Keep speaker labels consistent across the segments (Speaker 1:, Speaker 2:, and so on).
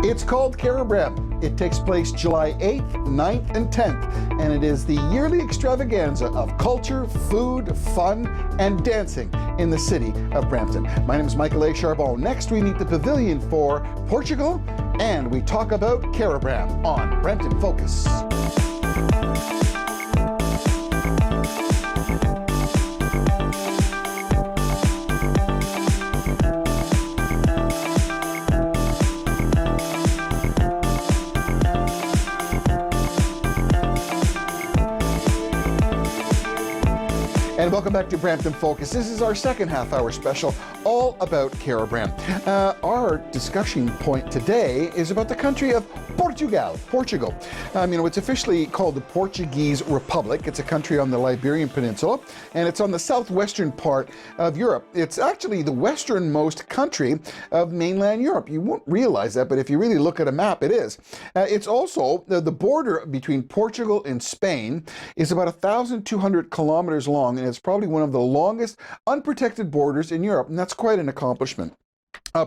Speaker 1: It's called Carabram. It takes place July 8th, 9th, and 10th, and it is the yearly extravaganza of culture, food, fun, and dancing in the city of Brampton. My name is Michael A. Charbon. Next, we meet the pavilion for Portugal, and we talk about Carabram on Brampton Focus. And welcome back to Brampton Focus. This is our second half-hour special, all about Carabram. Our discussion point today is about the country of Portugal. It's officially called the Portuguese Republic. It's a country on the Iberian Peninsula, and it's on the southwestern part of Europe. It's actually the westernmost country of mainland Europe. You won't realize that, but if you really look at a map, it is. It's also, the border between Portugal and Spain is about 1,200 kilometers long, and it's probably one of the longest unprotected borders in Europe, and that's quite an accomplishment.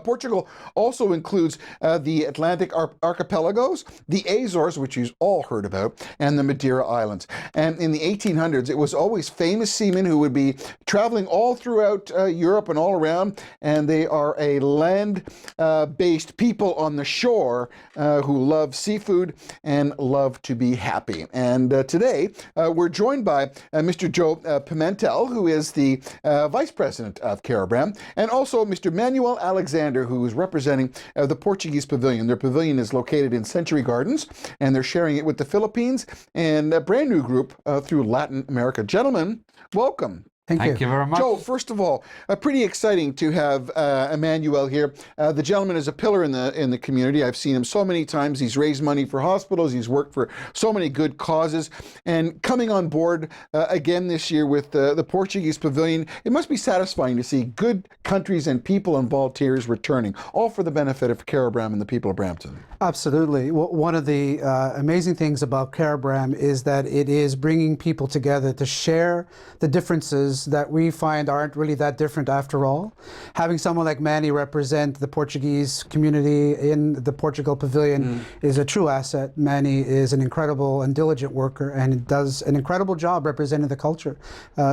Speaker 1: Portugal also includes the Atlantic archipelagos, the Azores, which you've all heard about, and the Madeira Islands. And in the 1800s, it was always famous seamen who would be traveling all throughout Europe and all around, and they are a land-based people on the shore who love seafood and love to be happy. And today, we're joined by Mr. Joe Pimentel, who is the Vice President of Carabram, and also Mr. Manuel Alexander, who is representing the Portuguese Pavilion. Their pavilion is located in Century Gardens, and they're sharing it with the Philippines and a brand new group through Latin America. Gentlemen, welcome.
Speaker 2: Thank you very much.
Speaker 1: Joe, first of all, pretty exciting to have Emmanuel here. The gentleman is a pillar in the community. I've seen him so many times. He's raised money for hospitals. He's worked for so many good causes. And coming on board again this year with the Portuguese Pavilion, it must be satisfying to see good countries and people and volunteers returning, all for the benefit of Carabram and the people of Brampton.
Speaker 3: Absolutely. One of the amazing things about Carabram is that it is bringing people together to share the differences that we find aren't really that different after all. Having someone like Manny represent the Portuguese community in the Portugal Pavilion is a true asset. Manny is an incredible and diligent worker and does an incredible job representing the culture.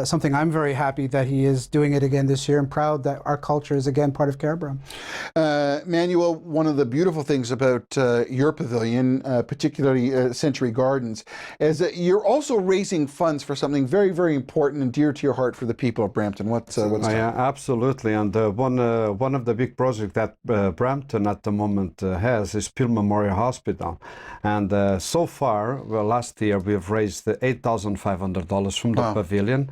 Speaker 3: Something I'm very happy that he is doing it again this year, and proud that our culture is again part of Carabram.
Speaker 1: Manuel, one of the beautiful things about your pavilion, particularly Century Gardens, is that you're also raising funds for something very, very important and dear to your heart for the people of Brampton. What's
Speaker 2: yeah, absolutely. And one of the big projects that Brampton at the moment has is Peel Memorial Hospital. And so far, last year we've raised $8,500 from the pavilion.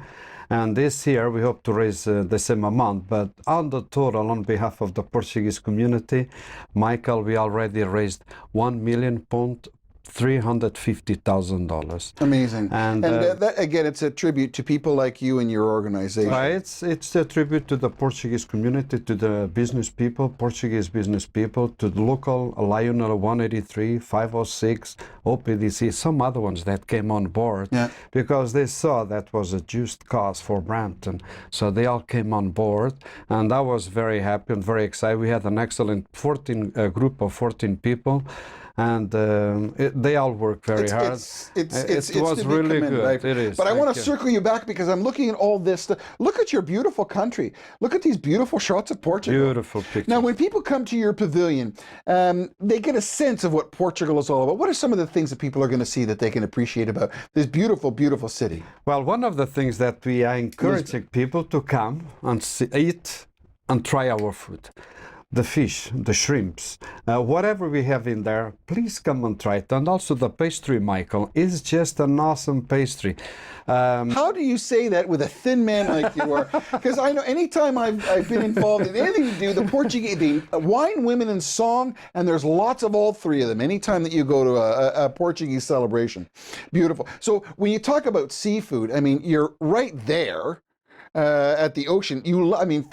Speaker 2: And this year we hope to raise the same amount, but on the total, on behalf of the Portuguese community, Michael, we already raised $1,350,000.
Speaker 1: Amazing. And that, again, it's a tribute to people like you and your organization.
Speaker 2: It's a tribute to the Portuguese community, to the business people, Portuguese business people, to the local Lionel 183, 506, OPDC, some other ones that came on board because they saw that was a just cause for Brampton. So they all came on board, and I was very happy and very excited. We had an excellent group of 14 people. And they all work very hard. It was really good.
Speaker 1: Right?
Speaker 2: It is.
Speaker 1: But I want to circle you back because I'm looking at all this. Look at your beautiful country. Look at these beautiful shots of Portugal.
Speaker 2: Beautiful pictures.
Speaker 1: Now, when people come to your pavilion, they get a sense of what Portugal is all about. What are some of the things that people are going to see that they can appreciate about this beautiful, beautiful city?
Speaker 2: Well, one of the things that we are encouraging people to come and eat and try our food. The fish, the shrimps, whatever we have in there, please come and try it. And also the pastry, Michael, is just an awesome pastry.
Speaker 1: How do you say that with a thin man like you are? Because I know anytime I've been involved in anything to do, the Portuguese, the wine, women, and song, and there's lots of all three of them anytime that you go to a Portuguese celebration. Beautiful. So when you talk about seafood, I mean, you're right there. at the ocean. I mean,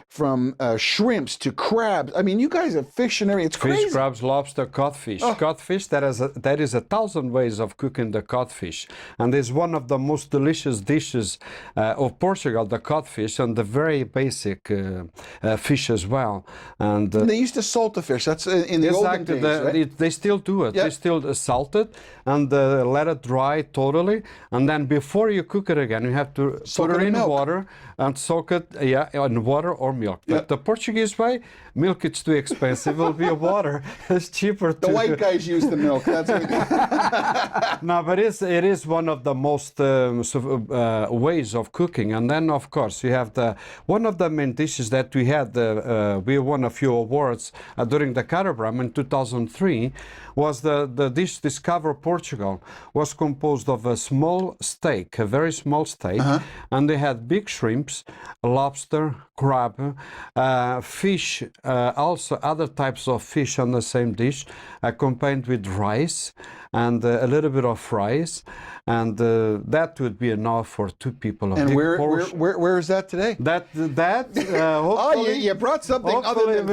Speaker 1: from shrimps to crabs. I mean, you guys are fictionary. It's crazy.
Speaker 2: Fish, crabs, lobster, codfish. Codfish, there is 1,000 ways of cooking the codfish. And it's one of the most delicious dishes of Portugal, the codfish, and the very basic fish as well. And
Speaker 1: they used to salt the fish. That's in the olden days, right?
Speaker 2: They still do it.
Speaker 1: Yep.
Speaker 2: They still salt it and let it dry totally. And then before you cook it again, you have to put it in water and soak it in water or milk. But the Portuguese way, milk is too expensive. It will be water. It's cheaper.
Speaker 1: The white guys use the milk. That's what
Speaker 2: No, but it is one of the most ways of cooking. And then, of course, you have one of the main dishes that we had. We won a few awards during the Carabram in 2003. Was the dish Discover Portugal, was composed of a small steak, a very small steak, and they had big shrimps, lobster, crab, fish, also other types of fish on the same dish, accompanied with rice and a little bit of fries, and that would be enough for two people.
Speaker 1: And where is that today?
Speaker 2: Hopefully,
Speaker 1: you brought something other than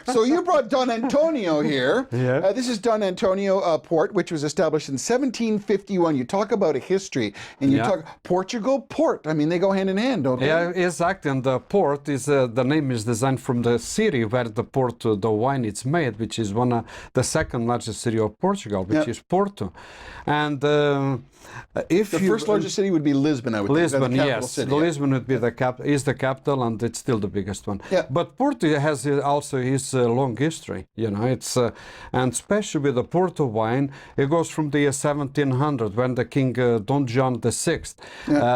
Speaker 1: So you brought Don Antonio here.
Speaker 2: Yeah.
Speaker 1: This is Don Antonio Port, which was established in 1751. You talk about a history, and you talk Portugal Port. I mean, they go hand in hand, don't they?
Speaker 2: Yeah, exactly. And the port is the name is designed from the city where the wine is made, which is the second largest city of Portugal, which is Porto. And the
Speaker 1: first largest city would be Lisbon, I would think.
Speaker 2: Lisbon, yes.
Speaker 1: City,
Speaker 2: Lisbon would be the capital, and it's still the biggest one.
Speaker 1: Yeah.
Speaker 2: But Porto has also his long history. It's and especially with the Porto wine, it goes from the year 1700 when the King Don John VI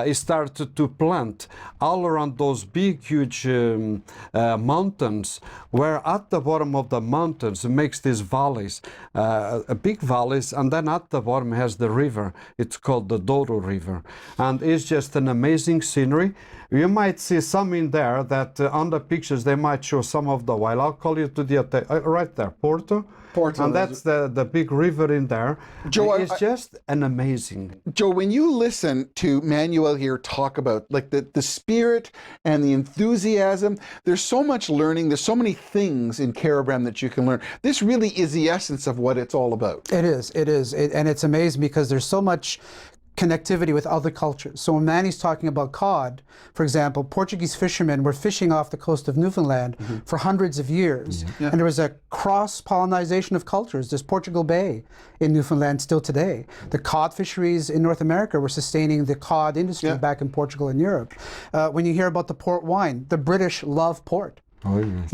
Speaker 2: he started to plant all around those big, huge mountains, where at the bottom of the mountains it makes these valleys, big valleys, and then at the bottom has the river. It's called the Douro River, and it's just an amazing scenery. You might see some in there that on the pictures they might show some of the wine. I'll call you to the right there, Porto. And that's the big river in there.
Speaker 1: Joe,
Speaker 2: it's just an amazing.
Speaker 1: Joe, when you listen to Manuel here talk about like the spirit and the enthusiasm, there's so much learning. There's so many things in Carabram that you can learn. This really is the essence of what it's all about.
Speaker 3: It is, and it's amazing because there's so much connectivity with other cultures. So when Manny's talking about cod, for example, Portuguese fishermen were fishing off the coast of Newfoundland for hundreds of years. Yeah. And there was a cross-pollination of cultures. There's Portugal Bay in Newfoundland still today. The cod fisheries in North America were sustaining the cod industry back in Portugal and Europe. When you hear about the port wine, the British love port.
Speaker 2: Oh, yes.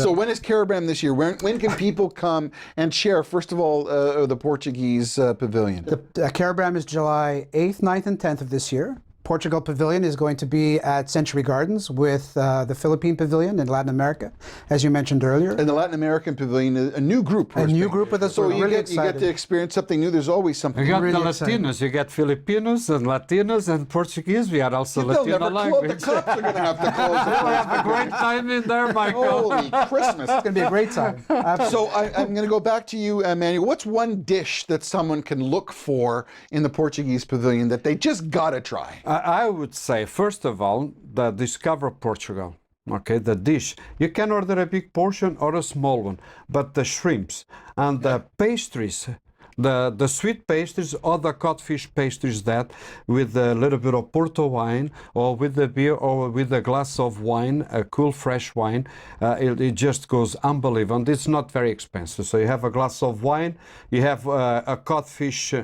Speaker 1: So when is Carabram this year? When can people come and share, first of all, the Portuguese pavilion?
Speaker 3: The Carabram is July 8th, 9th, and 10th of this year. Portugal Pavilion is going to be at Century Gardens with the Philippine Pavilion in Latin America, as you mentioned earlier.
Speaker 1: And the Latin American Pavilion is a new group.
Speaker 3: A new group with us.
Speaker 1: So you get to experience something new. There's always something.
Speaker 2: You got
Speaker 3: really
Speaker 2: the Latinos, you get Filipinos and Latinos and Portuguese. We are also Latino language.
Speaker 1: The cops are going to have to close.
Speaker 2: We'll have a great time in there, Michael.
Speaker 1: Holy Christmas.
Speaker 3: It's going to be a great time.
Speaker 1: So I'm going to go back to you, Manuel. What's one dish that someone can look for in the Portuguese Pavilion that they just got to try?
Speaker 2: I would say, first of all, the Discover Portugal. Okay, the dish. You can order a big portion or a small one, but the shrimps and the pastries, the sweet pastries or the codfish pastries, that with a little bit of Porto wine or with the beer or with a glass of wine, a cool fresh wine, it just goes unbelievable. And it's not very expensive. So you have a glass of wine, you have a codfish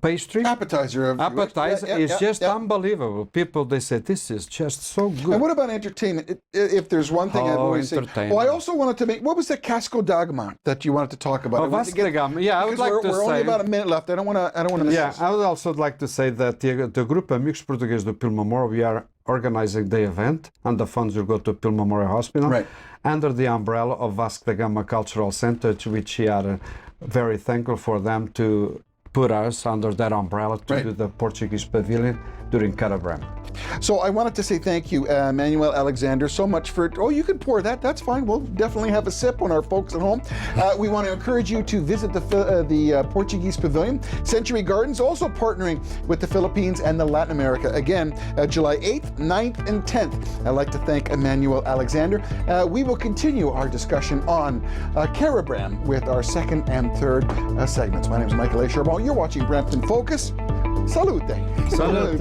Speaker 2: pastry.
Speaker 1: Appetizer.
Speaker 2: Is just unbelievable. People, they say, this is just so good.
Speaker 1: And what about entertainment? If there's one thing I've always said. Oh, I also wanted to make, what was the Casco d'Agma that you wanted to talk about?
Speaker 2: Vasco da Gama. Yeah, I would like to say.
Speaker 1: We're only about a minute left. I don't want to miss this.
Speaker 2: I would also like to say that the group Amigos Portugueses do Pil Memorial, we are organizing the event, and the funds will go to Pil Memorial Hospital.
Speaker 1: Right.
Speaker 2: Under the umbrella of Vasco da Gama Cultural Center, to which we are very thankful for them to put us under that umbrella to do the Portuguese Pavilion during Carabram.
Speaker 1: So I wanted to say thank you, Manuel Alexander, so much for, oh, you can pour that, that's fine. We'll definitely have a sip when our folks at home. We want to encourage you to visit the Portuguese Pavilion. Century Gardens also partnering with the Philippines and the Latin America. Again, July 8th, 9th, and 10th. I'd like to thank Emmanuel Alexander. We will continue our discussion on Carabram with our second and third segments. My name is Michael A. Charbon. You're watching Brampton Focus. Salute.
Speaker 2: Salute.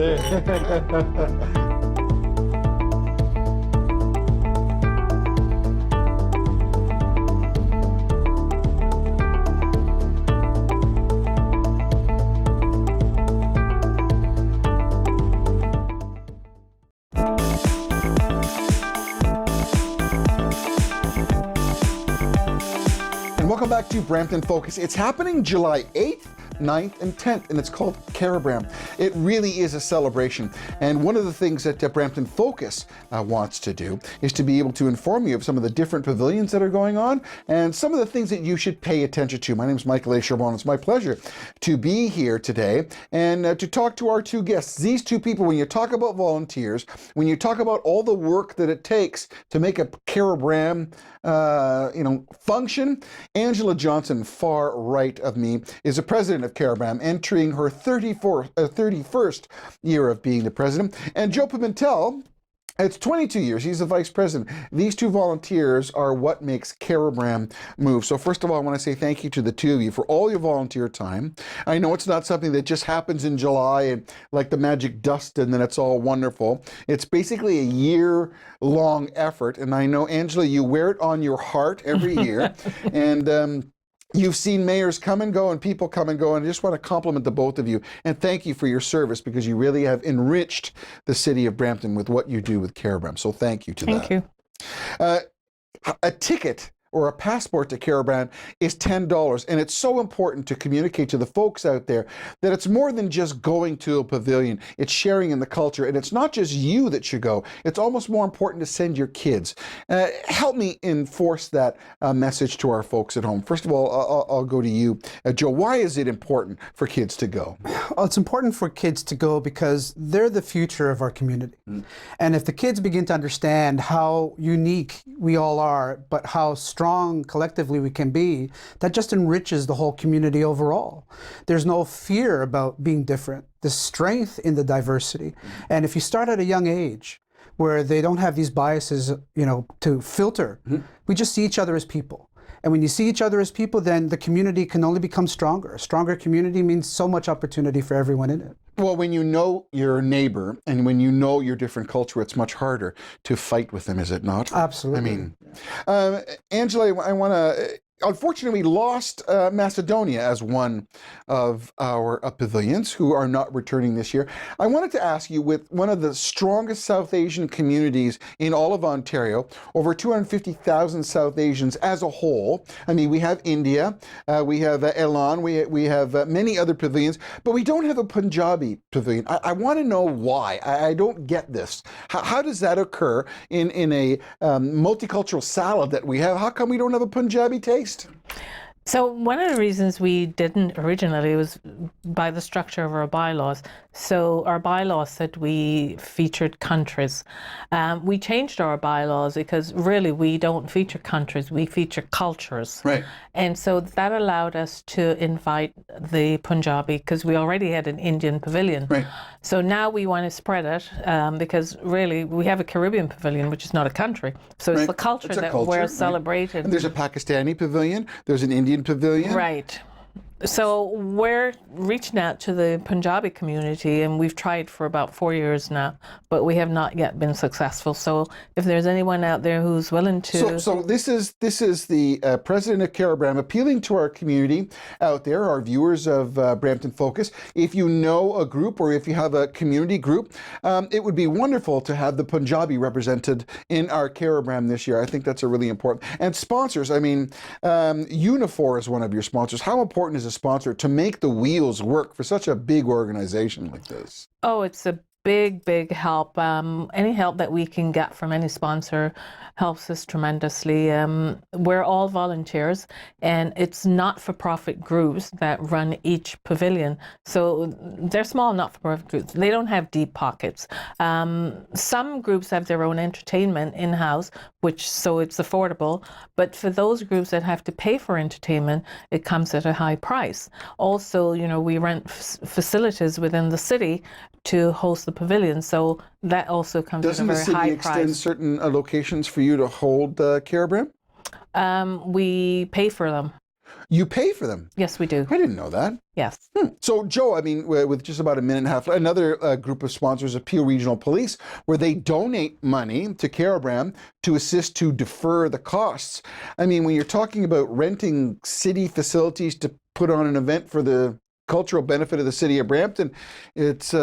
Speaker 1: Welcome back to Brampton Focus. It's happening July 8th, 9th, and 10th, and it's called Carabram. It really is a celebration. And one of the things that Brampton Focus wants to do is to be able to inform you of some of the different pavilions that are going on and some of the things that you should pay attention to. My name is Michael A. Charbon. It's my pleasure to be here today and to talk to our two guests. These two people, when you talk about volunteers, when you talk about all the work that it takes to make a Carabram function, Angela Johnson, far right of me, is the president of Carabram, entering her 31st year of being the president. And Joe Pimentel, it's 22 years. He's the vice president. These two volunteers are what makes Carabram move. So first of all, I want to say thank you to the two of you for all your volunteer time. I know it's not something that just happens in July and like the magic dust and then it's all wonderful. It's basically a year-long effort. And I know, Angela, you wear it on your heart every year. And you've seen mayors come and go and people come and go, and I just want to compliment the both of you and thank you for your service because you really have enriched the city of Brampton with what you do with Carabram. So thank you to that.
Speaker 4: Thank you.
Speaker 1: A ticket or a passport to Carabram is $10, and it's so important to communicate to the folks out there that it's more than just going to a pavilion. It's sharing in the culture, and it's not just you that should go. It's almost more important to send your kids. Help me enforce that message to our folks at home. First of all, I'll go to you. Joe, why is it important for kids to go?
Speaker 3: Well, it's important for kids to go because they're the future of our community. And if the kids begin to understand how unique we all are, but how strong collectively we can be, that just enriches the whole community overall. There's no fear about being different. The strength in the diversity. And if you start at a young age, where they don't have these biases, to filter, we just see each other as people. And when you see each other as people, then the community can only become stronger. A stronger community means so much opportunity for everyone in it.
Speaker 1: Well, when you know your neighbor and when you know your different culture, it's much harder to fight with them, is it not?
Speaker 3: Absolutely.
Speaker 1: I mean, Angela, I want to, unfortunately, we lost Macedonia as one of our pavilions who are not returning this year. I wanted to ask you, with one of the strongest South Asian communities in all of Ontario, over 250,000 South Asians as a whole. I mean, we have India, we have Elan, we have many other pavilions, but we don't have a Punjabi pavilion. I want to know why. I don't get this. How does that occur in a multicultural salad that we have? How come we don't have a Punjabi taste?
Speaker 4: So one of the reasons we didn't originally was by the structure of our bylaws. So our bylaws said we featured countries. We changed our bylaws because really we don't feature countries, we feature cultures.
Speaker 1: Right.
Speaker 4: And so that allowed us to invite the Punjabi because we already had an Indian pavilion.
Speaker 1: Right.
Speaker 4: So now we want to spread it because really we have a Caribbean pavilion, which is not a country. So it's the culture that we're celebrating.
Speaker 1: And there's a Pakistani pavilion, there's an Indian pavilion.
Speaker 4: Right. So we're reaching out to the Punjabi community, and we've tried for about 4 years now, but we have not yet been successful. So if there's anyone out there who's willing to...
Speaker 1: So this is the president of Carabram appealing to our community out there, our viewers of Brampton Focus. If you know a group or if you have a community group, it would be wonderful to have the Punjabi represented in our Carabram this year. I think that's a really important. And sponsors, I mean, Unifor is one of your sponsors. How important is a sponsor to make the wheels work for such a big organization like this?
Speaker 4: Oh, it's a big help. Any help that we can get from any sponsor helps us tremendously. We're all volunteers, and it's not-for-profit groups that run each pavilion. So they're small not-for-profit groups. They don't have deep pockets. Some groups have their own entertainment in-house, so it's affordable. But for those groups that have to pay for entertainment, it comes at a high price. Also, we rent facilities within the city to host the pavilion, so that also comes at a very high price.
Speaker 1: Doesn't the city extend certain locations for you to hold Carabram?
Speaker 4: We pay for them.
Speaker 1: You pay for them?
Speaker 4: Yes, we do.
Speaker 1: I didn't know that.
Speaker 4: Yes.
Speaker 1: So, Joe, I mean, with just about a minute and a half, another group of sponsors of Peel Regional Police, where they donate money to Carabram to assist to defer the costs. I mean, when you're talking about renting city facilities to put on an event for the cultural benefit of the city of Brampton, it's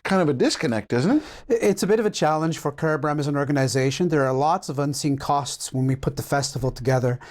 Speaker 1: kind of a disconnect, isn't it?
Speaker 3: It's a bit of a challenge for Carabram as an organization. There are lots of unseen costs when we put the festival together.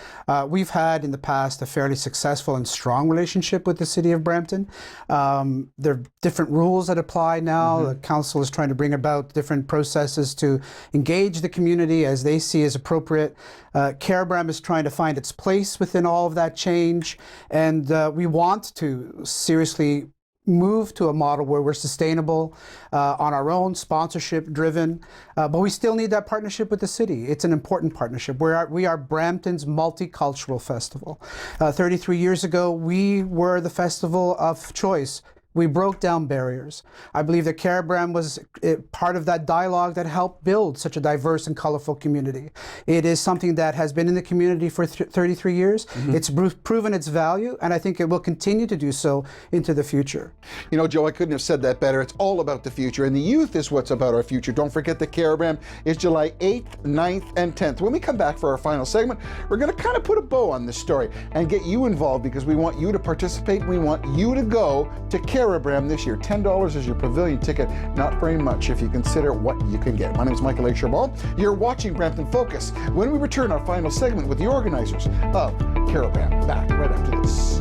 Speaker 3: We've had in the past a fairly successful and strong relationship with the city of Brampton. There are different rules that apply now. The council is trying to bring about different processes to engage the community as they see as appropriate. Carabram is trying to find its place within all of that change, and we want to seriously move to a model where we're sustainable, on our own, sponsorship driven, but we still need that partnership with the city. It's an important partnership. We are Brampton's multicultural festival. 33 years ago, we were the festival of choice. We broke down barriers. I believe that Carabram was part of that dialogue that helped build such a diverse and colorful community. It is something that has been in the community for 33 years. It's proven its value, and I think it will continue to do so into the future.
Speaker 1: You know, Joe, I couldn't have said that better. It's all about the future, and the youth is what's about our future. Don't forget that Carabram is July 8th, 9th, and 10th. When we come back for our final segment, we're going to kind of put a bow on this story and get you involved, because we want you to participate. We want you to go to Carabram this year. $10 is your pavilion ticket. Not very much if you consider what you can get. My name is Michael Lakeshire-Ball. You're watching Brampton Focus. When we return, our final segment with the organizers of Carabram. Back right after this.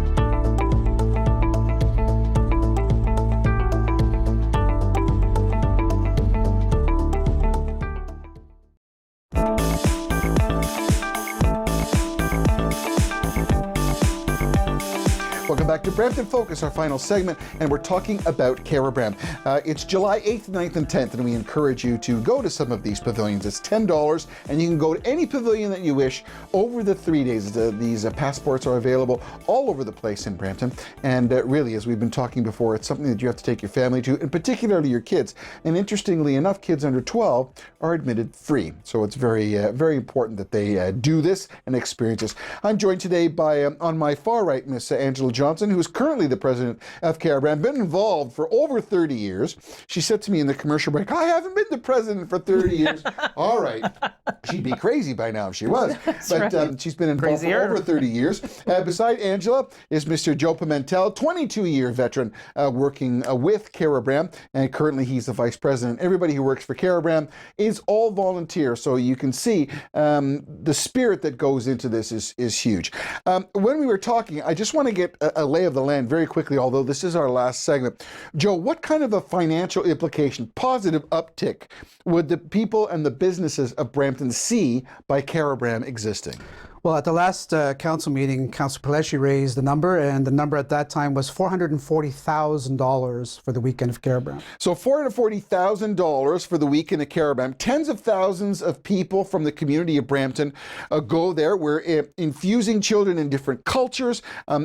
Speaker 1: Welcome back to Brampton Focus, our final segment, and we're talking about Carabram. It's July 8th, 9th, and 10th, and we encourage you to go to some of these pavilions. It's $10, and you can go to any pavilion that you wish over the 3 days. These passports are available all over the place in Brampton, and really, as we've been talking before, it's something that you have to take your family to, and particularly your kids. And interestingly enough, kids under 12 are admitted free, so it's very, very important that they do this and experience this. I'm joined today by, on my far right, Miss Angela Johnson, who is currently the president of Carabram, been involved for over 30 years. She said to me in the commercial break, I haven't been the president for 30 years. All right. She'd be crazy by now if she was. But right. She's been involved for over 30 years. Beside Angela is Mr. Joe Pimentel, 22-year veteran working with Carabram, and currently he's the vice president. Everybody who works for Carabram is all volunteer, so you can see the spirit that goes into this is huge. When we were talking, I just want to get a lay of the land very quickly, although this is our last segment. Joe, what kind of a financial implication, positive uptick, would the people and the businesses of Brampton see by Carabram existing?
Speaker 3: Well, at the last council meeting, Councillor Pellecci raised the number, and the number at that time was $440,000 for the weekend of Carabram.
Speaker 1: So $440,000 for the weekend of Carabram. Tens of thousands of people from the community of Brampton go there. We're infusing children in different cultures.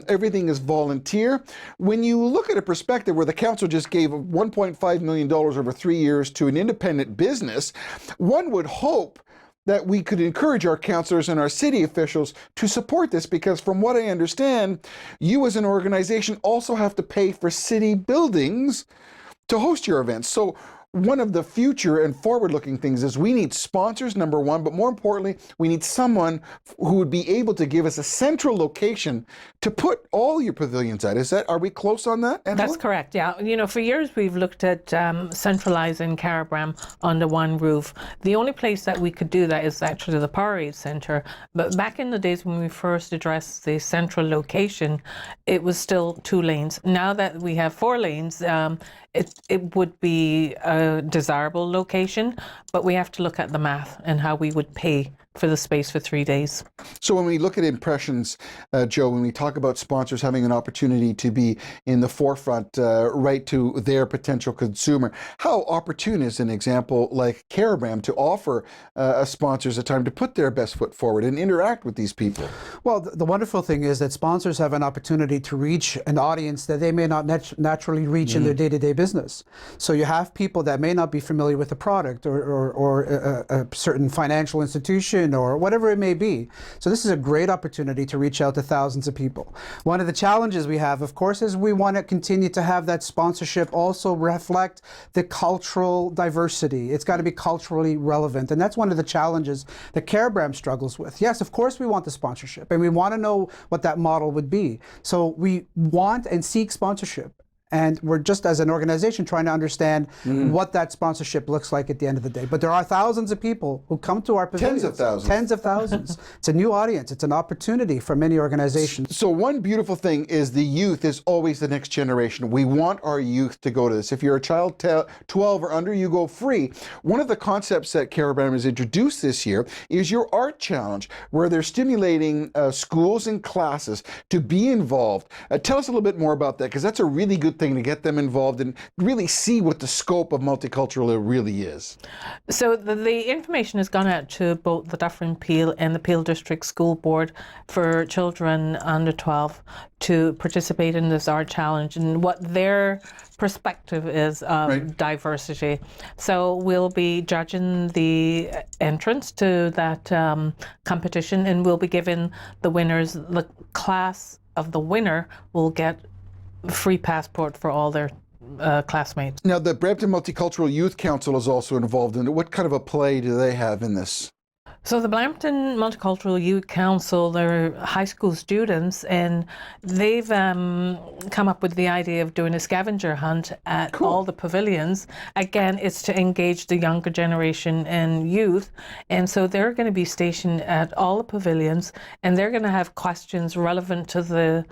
Speaker 1: Everything is volunteer. When you look at a perspective where the council just gave $1.5 million over 3 years to an independent business, one would hope that we could encourage our councillors and our city officials to support this, because from what I understand, you as an organization also have to pay for city buildings to host your events. So one of the future and forward-looking things is we need sponsors, number one, but more importantly, we need someone who would be able to give us a central location to put all your pavilions at. Are we close on that, Angela?
Speaker 4: That's correct, yeah. You know, for years we've looked at centralizing Carabram under one roof. The only place that we could do that is actually the Powerade Centre. But back in the days when we first addressed the central location, it was still 2 lanes. Now that we have 4 lanes, it would be a desirable location, but we have to look at the math and how we would pay for the space for 3 days.
Speaker 1: So when we look at impressions, Joe, when we talk about sponsors having an opportunity to be in the forefront, right to their potential consumer, how opportune is an example like Carabram to offer sponsors a time to put their best foot forward and interact with these people?
Speaker 3: Well, the wonderful thing is that sponsors have an opportunity to reach an audience that they may not naturally reach in their day-to-day business. So you have people that may not be familiar with the product or a certain financial institution or whatever it may be. So this is a great opportunity to reach out to thousands of people. One of the challenges we have, of course, is we want to continue to have that sponsorship also reflect the cultural diversity. It's got to be culturally relevant. And that's one of the challenges that Carabram struggles with. Yes, of course we want the sponsorship and we want to know what that model would be. So we want and seek sponsorship. And we're just as an organization trying to understand what that sponsorship looks like at the end of the day. But there are thousands of people who come to our pavilions.
Speaker 1: Tens of thousands.
Speaker 3: Tens of thousands. It's a new audience. It's an opportunity for many organizations.
Speaker 1: So one beautiful thing is the youth is always the next generation. We want our youth to go to this. If you're a child 12 or under, you go free. One of the concepts that Carabram has introduced this year is your art challenge, where they're stimulating schools and classes to be involved. Tell us a little bit more about that, because that's a really good thing to get them involved and really see what the scope of multicultural really is.
Speaker 4: So the information has gone out to both the Dufferin Peel and the Peel District School Board for children under 12 to participate in this art challenge and what their perspective is of diversity. So we'll be judging the entrance to that competition, and we'll be giving the winners, the class of the winner will get free passport for all their classmates.
Speaker 1: Now, the Brampton Multicultural Youth Council is also involved in it. What kind of a play do they have in this?
Speaker 4: So the Brampton Multicultural Youth Council, they're high school students, and they've come up with the idea of doing a scavenger hunt at all the pavilions. Again, it's to engage the younger generation and youth, and so they're going to be stationed at all the pavilions, and they're going to have questions relevant to the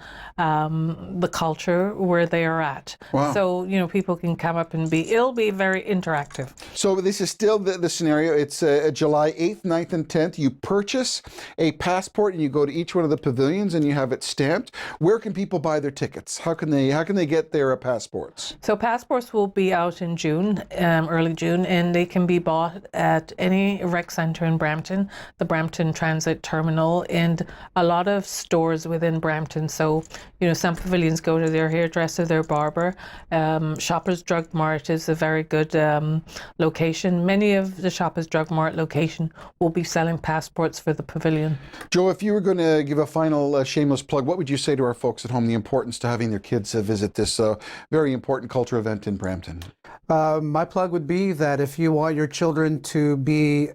Speaker 4: culture where they are at.
Speaker 1: Wow.
Speaker 4: So, you know, people can come up and it'll be very interactive.
Speaker 1: So this is still the scenario. It's July 8th, 9th, and 10th. You purchase a passport and you go to each one of the pavilions and you have it stamped. Where can people buy their tickets? How can they get their passports?
Speaker 4: So passports will be out in June, early June, and they can be bought at any rec centre in Brampton, the Brampton Transit Terminal, and a lot of stores within Brampton. So, you know, some pavilions go to their hairdresser, their barber. Shoppers Drug Mart is a very good location. Many of the Shoppers Drug Mart location will be selling passports for the pavilion.
Speaker 1: Joe, if you were going to give a final shameless plug, what would you say to our folks at home, the importance to having their kids visit this very important culture event in Brampton?
Speaker 3: My plug would be that if you want your children to be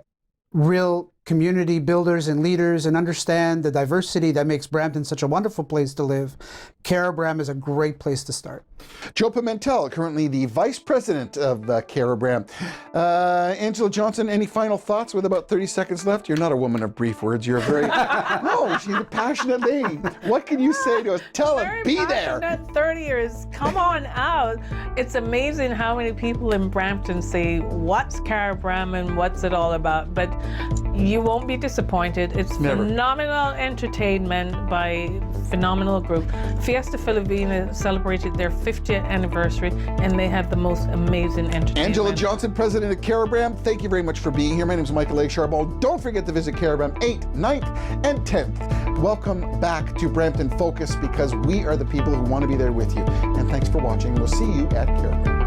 Speaker 3: real community builders and leaders and understand the diversity that makes Brampton such a wonderful place to live, Carabram is a great place to start.
Speaker 1: Joe Pimentel, currently the Vice President of Carabram. Angela Johnson, any final thoughts with about 30 seconds left? You're not a woman of brief words. You're a very... No, she's a passionate lady. What can you say to us? Tell her, be there.
Speaker 4: 30 years, come on out. It's amazing how many people in Brampton say, what's Carabram and what's it all about? But you won't be disappointed. It's phenomenal entertainment by phenomenal group. Fiesta Filipina celebrated their 50th anniversary, and they have the most amazing entertainment.
Speaker 1: Angela Johnson, President of Carabram, thank you very much for being here. My name is Michael A. Charbonneau. Don't forget to visit Carabram 8th, 9th, and 10th. Welcome back to Brampton Focus, because we are the people who want to be there with you. And thanks for watching. We'll see you at Carabram.